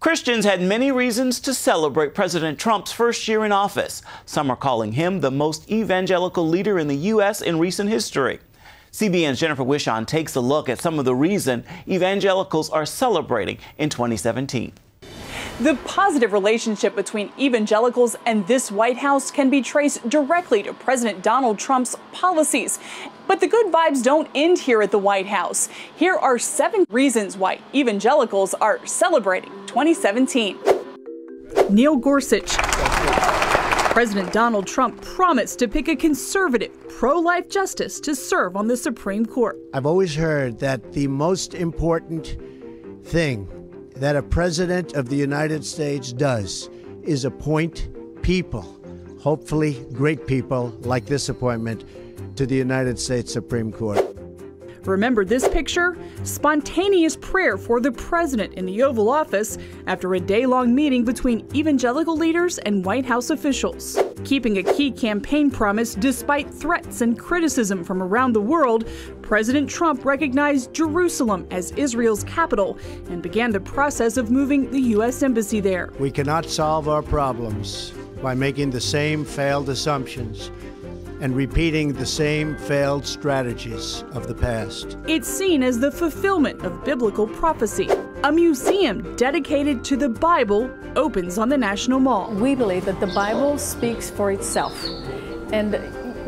Christians had many reasons to celebrate President Trump's first year in office. Some are calling him the most evangelical leader in the U.S. in recent history. CBN's Jennifer Wishon takes a look at some of the reason evangelicals are celebrating in 2017. The positive relationship between evangelicals and this White House can be traced directly to President Donald Trump's policies. But the good vibes don't end here at the White House. Here are 7 reasons why evangelicals are celebrating 2017. Neil Gorsuch. President Donald Trump promised to pick a conservative, pro-life justice to serve on the Supreme Court. I've always heard that the most important thing that a president of the United States does is appoint people, hopefully great people like this appointment, to the United States Supreme Court. Remember this picture? Spontaneous prayer for the president in the Oval Office after a day-long meeting between evangelical leaders and White House officials. Keeping a key campaign promise despite threats and criticism from around the world, President Trump recognized Jerusalem as Israel's capital and began the process of moving the U.S. Embassy there. We cannot solve our problems by making the same failed assumptions and repeating the same failed strategies of the past. It's seen as the fulfillment of biblical prophecy. A museum dedicated to the Bible opens on the National Mall. We believe that the Bible speaks for itself, and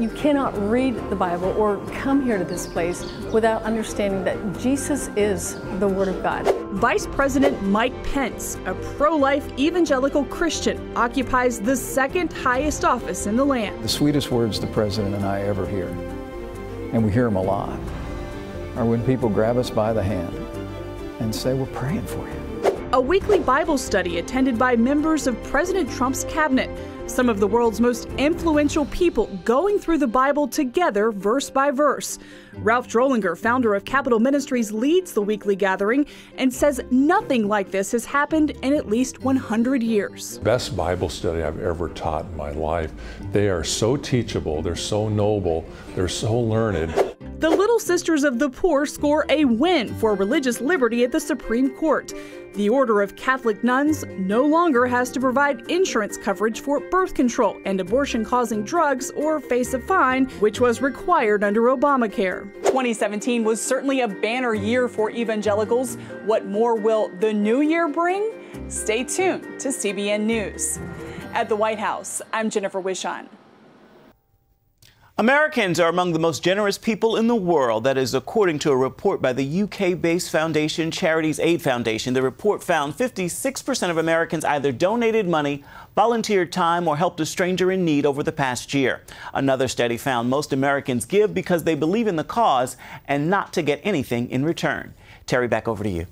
you cannot read the Bible or come here to this place without understanding that Jesus is the Word of God. Vice President Mike Pence, a pro-life evangelical Christian, occupies the 2nd highest office in the land. The sweetest words the President and I ever hear, and we hear them a lot, are when people grab us by the hand and say, "We're praying for you." A weekly Bible study attended by members of President Trump's cabinet, some of the world's most influential people going through the Bible together verse by verse. Ralph Drollinger, founder of Capital Ministries, leads the weekly gathering and says nothing like this has happened in at least 100 years. Best Bible study I've ever taught in my life. They are so teachable, they're so noble, they're so learned. The Little Sisters of the Poor score a win for religious liberty at the Supreme Court. The Order of Catholic Nuns no longer has to provide insurance coverage for birth control and abortion-causing drugs or face a fine, which was required under Obamacare. 2017 was certainly a banner year for evangelicals. What more will the new year bring? Stay tuned to CBN News. At the White House, I'm Jennifer Wishon. Americans are among the most generous people in the world. That is according to a report by the UK-based foundation Charities Aid Foundation. The report found 56% of Americans either donated money, volunteered time, or helped a stranger in need over the past year. Another study found most Americans give because they believe in the cause and not to get anything in return. Terry, back over to you.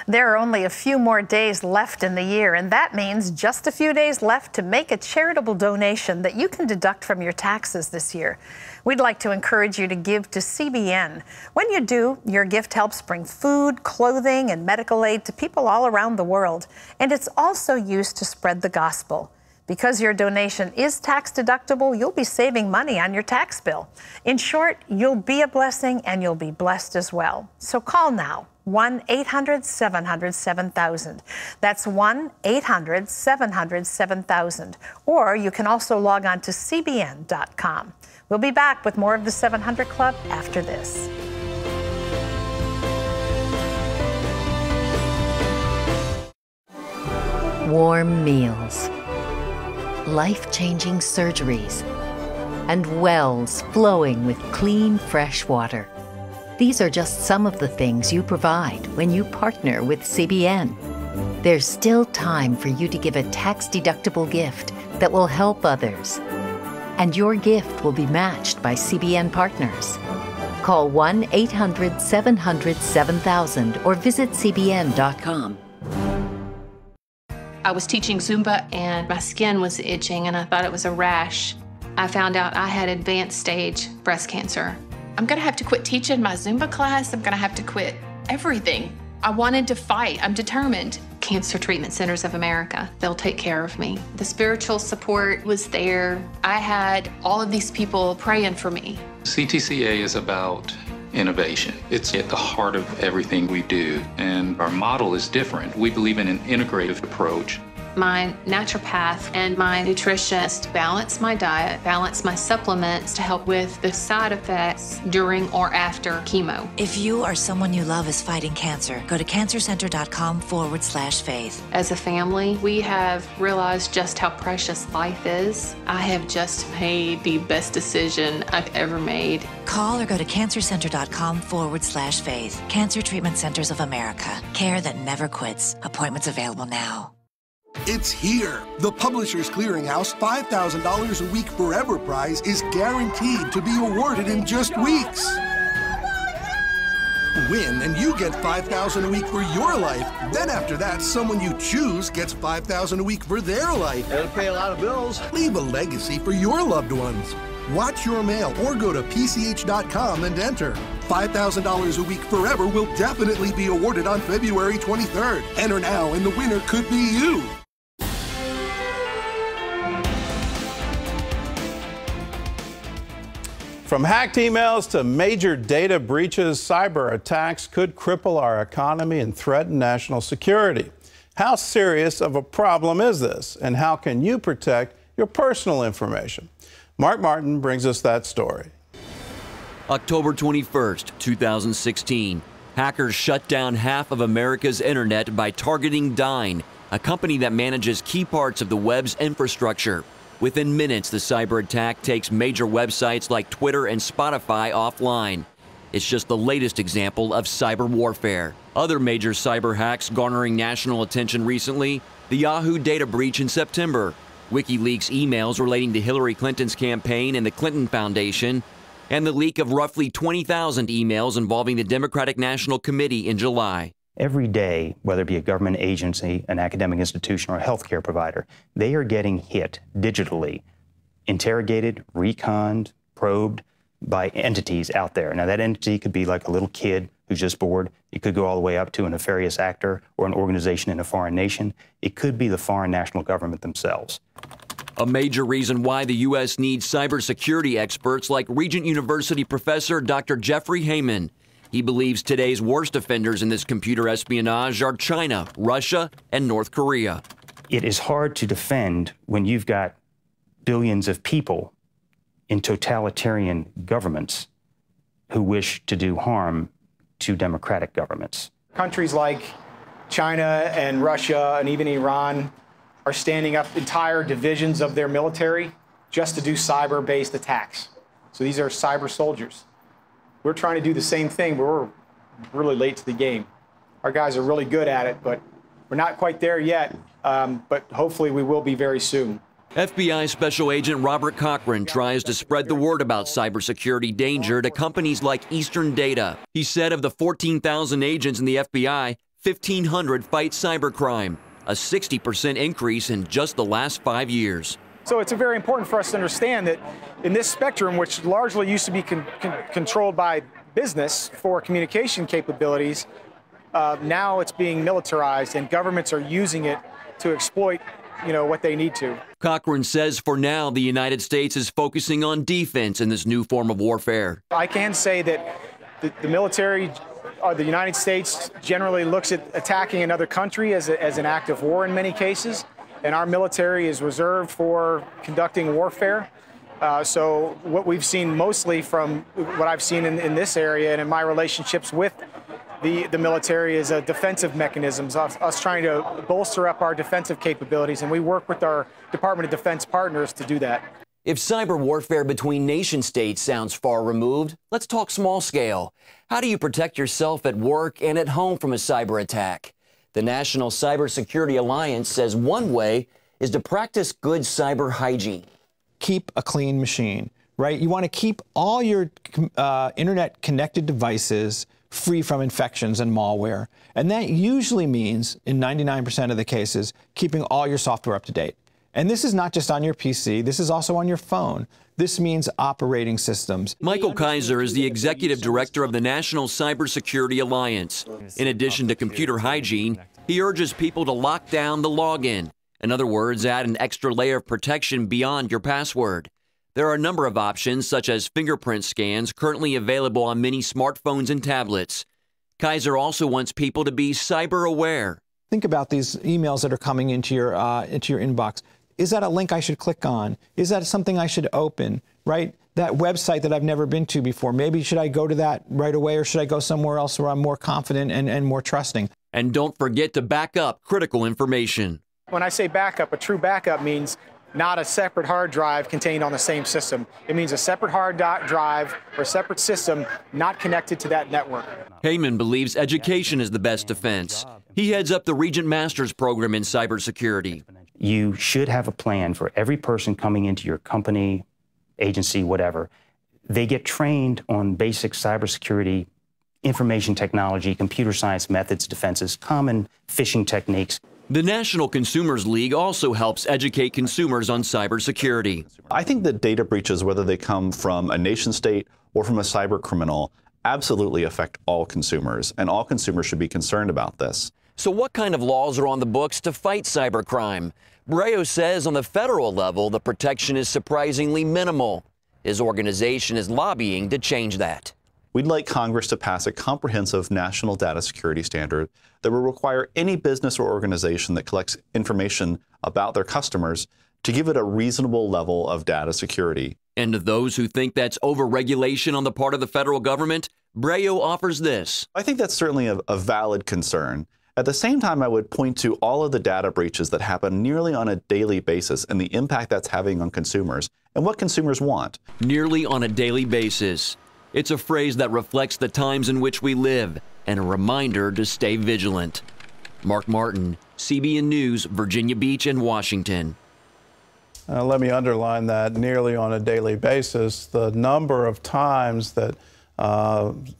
There are only a few more days left in the year, and that means just a few days left to make a charitable donation that you can deduct from your taxes this year. We'd like to encourage you to give to CBN. When you do, your gift helps bring food, clothing, and medical aid to people all around the world, and it's also used to spread the gospel. Because your donation is tax deductible, you'll be saving money on your tax bill. In short, you'll be a blessing and you'll be blessed as well. So call now. 1-800-700-7000. That's 1-800-700-7000. Or you can also log on to cbn.com. We'll be back with more of the 700 Club after this. Warm meals, life-changing surgeries, and wells flowing with clean, fresh water. These are just some of the things you provide when you partner with CBN. There's still time for you to give a tax-deductible gift that will help others. And your gift will be matched by CBN partners. Call 1-800-700-7000 or visit cbn.com. I was teaching Zumba and my skin was itching and I thought it was a rash. I found out I had advanced stage breast cancer. I'm gonna have to quit teaching my Zumba class. I'm gonna have to quit everything. I wanted to fight. I'm determined. Cancer Treatment Centers of America, they'll take care of me. The spiritual support was there. I had all of these people praying for me. CTCA is about innovation. It's at the heart of everything we do, and our model is different. We believe in an integrative approach. My naturopath and my nutritionist balance my diet, balance my supplements to help with the side effects during or after chemo. If you or someone you love is fighting cancer, go to cancercenter.com/faith. As a family, we have realized just how precious life is. I have just made the best decision I've ever made. Call or go to cancercenter.com/faith. Cancer Treatment Centers of America. Care that never quits. Appointments available now. It's here. The Publishers Clearinghouse $5,000 a week forever prize is guaranteed to be awarded in just weeks. Win and you get $5,000 a week for your life. Then after that, someone you choose gets $5,000 a week for their life. It'll pay a lot of bills. Leave a legacy for your loved ones. Watch your mail or go to PCH.com and enter. $5,000 a week forever will definitely be awarded on February 23rd. Enter now and the winner could be you. From hacked emails to major data breaches, cyber attacks could cripple our economy and threaten national security. How serious of a problem is this, and how can you protect your personal information? Mark Martin brings us that story. October 21st, 2016. Hackers shut down half of America's internet by targeting Dyn, a company that manages key parts of the web's infrastructure. Within minutes, the cyber attack takes major websites like Twitter and Spotify offline. It's just the latest example of cyber warfare. Other major cyber hacks garnering national attention recently: the Yahoo data breach in September, WikiLeaks emails relating to Hillary Clinton's campaign and the Clinton Foundation, and the leak of roughly 20,000 emails involving the Democratic National Committee in July. Every day, whether it be a government agency, an academic institution, or a healthcare provider, they are getting hit digitally, interrogated, reconned, probed by entities out there. Now, that entity could be like a little kid who's just bored. It could go all the way up to a nefarious actor or an organization in a foreign nation. It could be the foreign national government themselves. A major reason why the U.S. needs cybersecurity experts like Regent University professor Dr. Jeffrey Heyman. He believes today's worst offenders in this computer espionage are China, Russia, and North Korea. It is hard to defend when you've got billions of people in totalitarian governments who wish to do harm to democratic governments. Countries like China and Russia and even Iran are standing up entire divisions of their military just to do cyber-based attacks. So these are cyber soldiers. We're trying to do the same thing, but we're really late to the game. Our guys are really good at it, but we're not quite there yet, but hopefully we will be very soon. FBI Special Agent Robert Cochran tries to spread the word about cybersecurity danger to companies like Eastern Data. He said of the 14,000 agents in the FBI, 1,500 fight cybercrime, a 60% increase in just the last 5 years. So it's very important for us to understand that in this spectrum, which largely used to be controlled by business for communication capabilities, now it's being militarized and governments are using it to exploit, what they need to. Cochran says for now, the United States is focusing on defense in this new form of warfare. I can say that the military, or the United States, generally looks at attacking another country as an act of war in many cases. And our military is reserved for conducting warfare. So what we've seen mostly from what I've seen in this area and in my relationships with the military is a defensive mechanisms, us trying to bolster up our defensive capabilities, and we work with our Department of Defense partners to do that. If cyber warfare between nation states sounds far removed, let's talk small scale. How do you protect yourself at work and at home from a cyber attack? The National Cybersecurity Alliance says one way is to practice good cyber hygiene. Keep a clean machine, right? You want to keep all your internet-connected devices free from infections and malware. And that usually means, in 99% of the cases, keeping all your software up to date. And this is not just on your PC, this is also on your phone. This means operating systems. Michael Kaiser is the executive director of the National Cybersecurity Alliance. In addition to computer hygiene, he urges people to lock down the login. In other words, add an extra layer of protection beyond your password. There are a number of options, such as fingerprint scans, currently available on many smartphones and tablets. Kaiser also wants people to be cyber aware. Think about these emails that are coming into your inbox. Is that a link I should click on? Is that something I should open, right? That website that I've never been to before, maybe should I go to that right away, or should I go somewhere else where I'm more confident and more trusting? And don't forget to back up critical information. When I say backup, a true backup means not a separate hard drive contained on the same system. It means a separate hard drive or separate system not connected to that network. Heyman believes education is the best defense. He heads up the Regent Master's program in cybersecurity. You should have a plan for every person coming into your company, agency, whatever. They get trained on basic cybersecurity, information technology, computer science methods, defenses, common phishing techniques. The National Consumers League also helps educate consumers on cybersecurity. I think that data breaches, whether they come from a nation state or from a cyber criminal, absolutely affect all consumers, and all consumers should be concerned about this. So what kind of laws are on the books to fight cybercrime? Brayo says on the federal level, the protection is surprisingly minimal. His organization is lobbying to change that. We'd like Congress to pass a comprehensive national data security standard that will require any business or organization that collects information about their customers to give it a reasonable level of data security. And to those who think that's overregulation on the part of the federal government, Brayo offers this. I think that's certainly a valid concern. At the same time, I would point to all of the data breaches that happen nearly on a daily basis and the impact that's having on consumers and what consumers want. Nearly on a daily basis. It's a phrase that reflects the times in which we live and a reminder to stay vigilant. Mark Martin, CBN News, Virginia Beach and Washington. Let me underline that nearly on a daily basis. The number of times that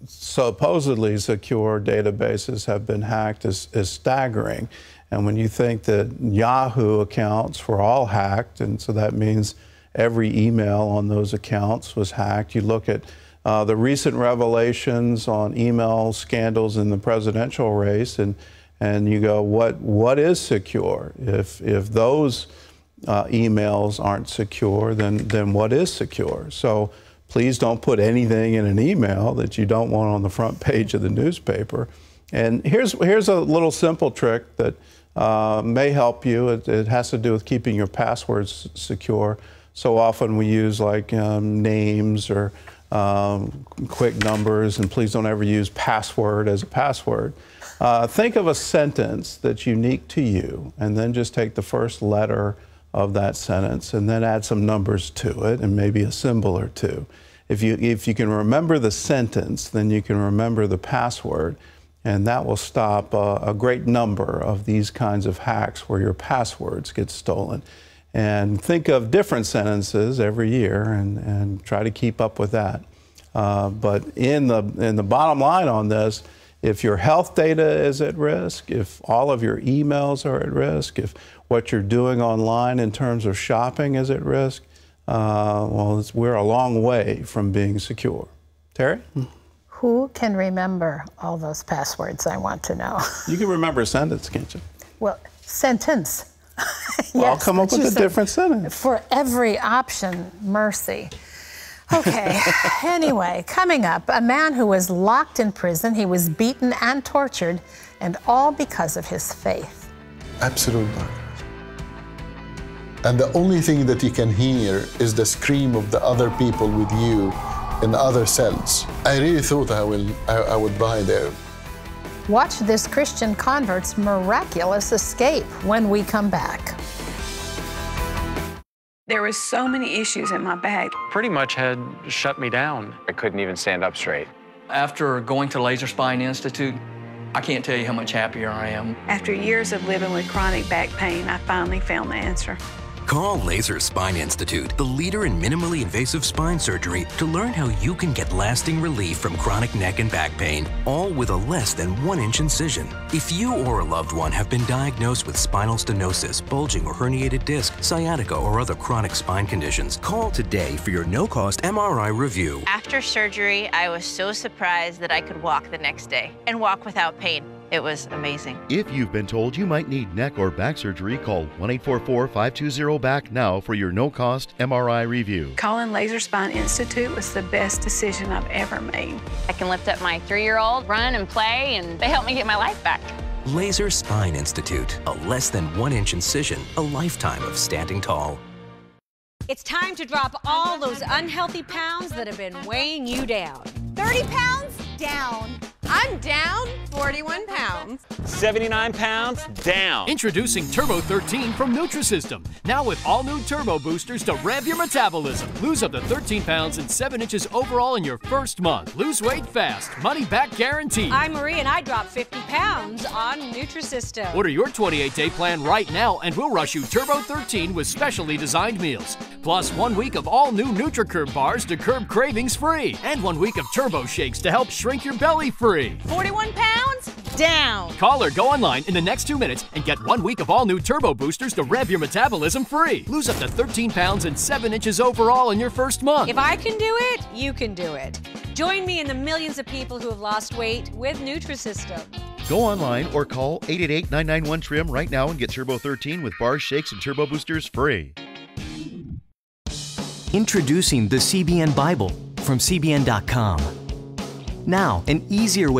supposedly secure databases have been hacked is staggering. And when you think that Yahoo accounts were all hacked, and so that means every email on those accounts was hacked, you look at the recent revelations on email scandals in the presidential race, and you go, what is secure? If those emails aren't secure, then what is secure? So please don't put anything in an email that you don't want on the front page of the newspaper. And here's a little simple trick that may help you. It has to do with keeping your passwords secure. So often we use like names or quick numbers, and please don't ever use password as a password. Think of a sentence that's unique to you, and then just take the first letter of that sentence and then add some numbers to it and maybe a symbol or two. If you can remember the sentence, then you can remember the password, and that will stop a great number of these kinds of hacks where your passwords get stolen. And think of different sentences every year and try to keep up with that. But in the bottom line on this, if your health data is at risk, if all of your emails are at risk, if what you're doing online in terms of shopping is at risk, well, we're a long way from being secure. Terry? Who can remember all those passwords, I want to know? You can remember a sentence, can't you? Well, sentence. Well, Yes, I'll come up but with you a different sentence. For every option, mercy. Okay, anyway, coming up, a man who was locked in prison, he was beaten and tortured, and all because of his faith. Absolute darkness. And the only thing that you can hear is the scream of the other people with you in the other cells. I really thought I would die there. Watch this Christian convert's miraculous escape when we come back. There were so many issues in my back. Pretty much had shut me down. I couldn't even stand up straight. After going to Laser Spine Institute, I can't tell you how much happier I am. After years of living with chronic back pain, I finally found the answer. Call Laser Spine Institute, the leader in minimally invasive spine surgery, to learn how you can get lasting relief from chronic neck and back pain, all with a less than 1-inch incision. If you or a loved one have been diagnosed with spinal stenosis, bulging or herniated disc, sciatica, or other chronic spine conditions, call today for your no-cost MRI review. After surgery, I was so surprised that I could walk the next day and walk without pain. It was amazing. If you've been told you might need neck or back surgery, call 1-844-520-BACK now for your no-cost MRI review. Calling Laser Spine Institute was the best decision I've ever made. I can lift up my 3-year-old, run and play, and they helped me get my life back. Laser Spine Institute, a less than 1-inch incision, a lifetime of standing tall. It's time to drop all those unhealthy pounds that have been weighing you down. 30 pounds down. I'm down 41 pounds. 79 pounds down. Introducing Turbo 13 from Nutrisystem. Now with all new turbo boosters to rev your metabolism. Lose up to 13 pounds and 7 inches overall in your first month. Lose weight fast. Money back guarantee. I'm Marie and I dropped 50 pounds on Nutrisystem. Order your 28-day plan right now and we'll rush you Turbo 13 with specially designed meals. Plus 1 week of all new NutriCurb bars to curb cravings free. And 1 week of turbo shakes to help shrink your belly free. 41 pounds down. Call or go online in the next 2 minutes and get 1 week of all new turbo boosters to rev your metabolism free. Lose up to 13 pounds and 7 inches overall in your first month. If I can do it, you can do it. Join me in the millions of people who have lost weight with Nutrisystem. Go online or call 888-991-TRIM right now and get Turbo 13 with bars, shakes, and turbo boosters free. Introducing the CBN Bible from CBN.com. Now, an easier way